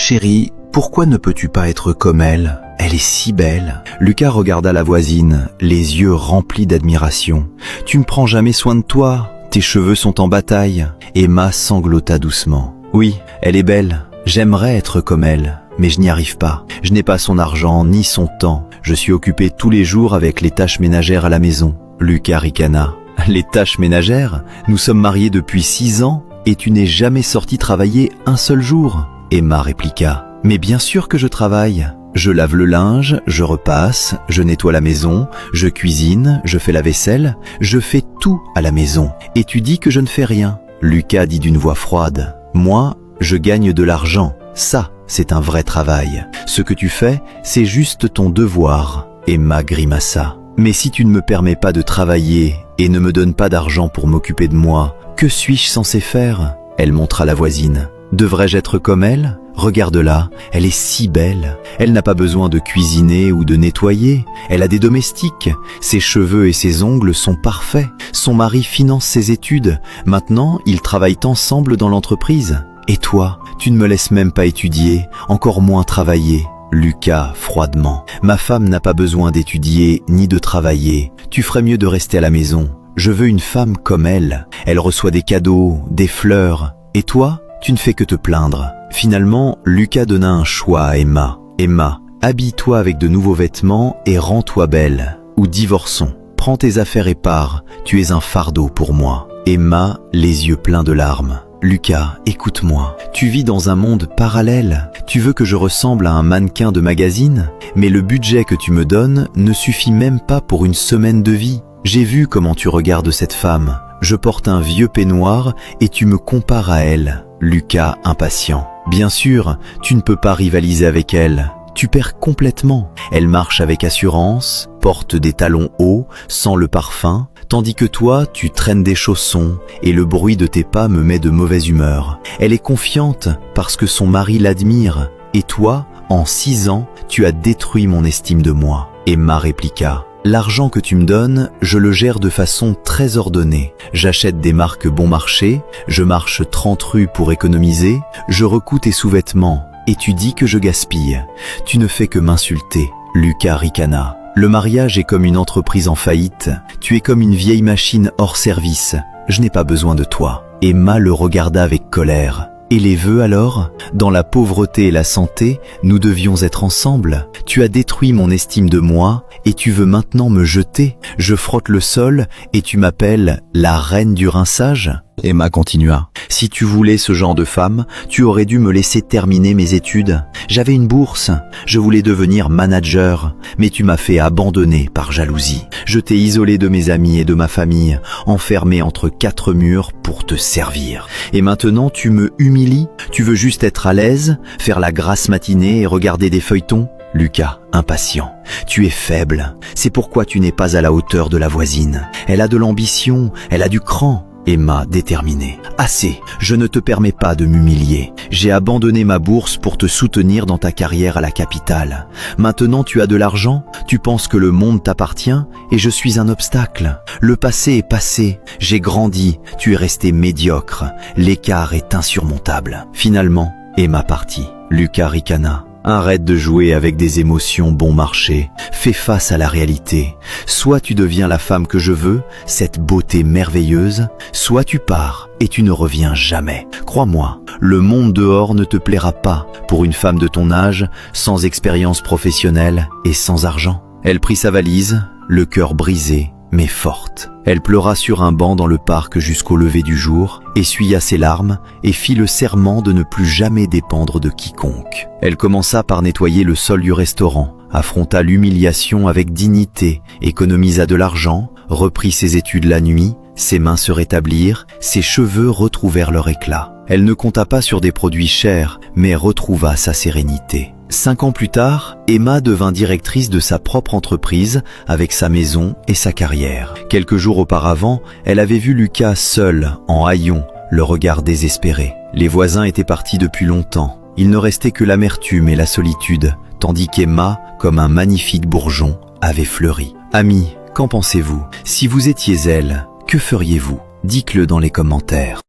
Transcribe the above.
Chérie, pourquoi ne peux-tu pas être comme elle? Elle est si belle. Lucas regarda la voisine, les yeux remplis d'admiration. Tu ne prends jamais soin de toi, tes cheveux sont en bataille. Emma sanglota doucement. Oui, elle est belle, j'aimerais être comme elle, mais je n'y arrive pas. Je n'ai pas son argent ni son temps. Je suis occupé tous les jours avec les tâches ménagères à la maison. Lucas ricana. Les tâches ménagères? Nous sommes mariés depuis 6 ans et tu n'es jamais sorti travailler un seul jour. Emma répliqua. Mais bien sûr que je travaille. Je lave le linge, je repasse, je nettoie la maison, je cuisine, je fais la vaisselle, je fais tout à la maison. Et tu dis que je ne fais rien. Lucas dit d'une voix froide. Moi, je gagne de l'argent. Ça, c'est un vrai travail. Ce que tu fais, c'est juste ton devoir. Emma grimaça. Mais si tu ne me permets pas de travailler et ne me donnes pas d'argent pour m'occuper de moi, que suis-je censé faire? Elle montra la voisine. Devrais-je être comme elle? Regarde-la, elle est si belle. Elle n'a pas besoin de cuisiner ou de nettoyer. Elle a des domestiques. Ses cheveux et ses ongles sont parfaits. Son mari finance ses études. Maintenant, ils travaillent ensemble dans l'entreprise. Et toi, tu ne me laisses même pas étudier, encore moins travailler. Lucas, froidement. Ma femme n'a pas besoin d'étudier ni de travailler. Tu ferais mieux de rester à la maison. Je veux une femme comme elle. Elle reçoit des cadeaux, des fleurs. Et toi, tu ne fais que te plaindre. Finalement, Lucas donna un choix à Emma. Emma, habille-toi avec de nouveaux vêtements et rends-toi belle. Ou divorçons. Prends tes affaires et pars. Tu es un fardeau pour moi. Emma, les yeux pleins de larmes. Lucas, écoute-moi. Tu vis dans un monde parallèle. Tu veux que je ressemble à un mannequin de magazine? Mais le budget que tu me donnes ne suffit même pas pour une semaine de vie. J'ai vu comment tu regardes cette femme. Je porte un vieux peignoir et tu me compares à elle. Lucas, impatient. Bien sûr, tu ne peux pas rivaliser avec elle. Tu perds complètement. Elle marche avec assurance, porte des talons hauts, sent le parfum, tandis que toi, tu traînes des chaussons et le bruit de tes pas me met de mauvaise humeur. Elle est confiante parce que son mari l'admire. Et toi, en 6 ans, tu as détruit mon estime de moi. Emma répliqua. L'argent que tu me donnes, je le gère de façon très ordonnée. J'achète des marques bon marché, je marche 30 rues pour économiser, je recouds tes sous-vêtements et tu dis que je gaspille. Tu ne fais que m'insulter. Lucas ricana. Le mariage est comme une entreprise en faillite. Tu es comme une vieille machine hors service. Je n'ai pas besoin de toi. Emma le regarda avec colère. Et les vœux alors? Dans la pauvreté et la santé, nous devions être ensemble. Tu as détruit mon estime de moi et tu veux maintenant me jeter. Je frotte le sol et tu m'appelles la reine du rinçage? Emma continua. Si tu voulais ce genre de femme, tu aurais dû me laisser terminer mes études. J'avais une bourse, je voulais devenir manager, mais tu m'as fait abandonner par jalousie. Je t'ai isolé de mes amis et de ma famille, enfermé entre 4 murs pour te servir. Et maintenant tu me humilies? Tu veux juste être à l'aise, faire la grasse matinée et regarder des feuilletons? Lucas, impatient. Tu es faible, c'est pourquoi tu n'es pas à la hauteur de la voisine. Elle a de l'ambition, elle a du cran. Emma, déterminée. Assez, je ne te permets pas de m'humilier. J'ai abandonné ma bourse pour te soutenir dans ta carrière à la capitale. Maintenant tu as de l'argent, tu penses que le monde t'appartient et je suis un obstacle. Le passé est passé, j'ai grandi, tu es resté médiocre. L'écart est insurmontable. Finalement, Emma partit. Lucas ricana. Arrête de jouer avec des émotions bon marché. Fais face à la réalité. Soit tu deviens la femme que je veux, cette beauté merveilleuse, soit tu pars et tu ne reviens jamais. Crois-moi, le monde dehors ne te plaira pas pour une femme de ton âge, sans expérience professionnelle et sans argent. Elle prit sa valise, le cœur brisé, mais forte. Elle pleura sur un banc dans le parc jusqu'au lever du jour, essuya ses larmes et fit le serment de ne plus jamais dépendre de quiconque. Elle commença par nettoyer le sol du restaurant, affronta l'humiliation avec dignité, économisa de l'argent, reprit ses études la nuit, ses mains se rétablirent, ses cheveux retrouvèrent leur éclat. Elle ne compta pas sur des produits chers, mais retrouva sa sérénité. 5 ans plus tard, Emma devint directrice de sa propre entreprise avec sa maison et sa carrière. Quelques jours auparavant, elle avait vu Lucas seul, en haillons, le regard désespéré. Les voisins étaient partis depuis longtemps. Il ne restait que l'amertume et la solitude, tandis qu'Emma, comme un magnifique bourgeon, avait fleuri. Amis, qu'en pensez-vous? Si vous étiez elle, que feriez-vous? Dites-le dans les commentaires.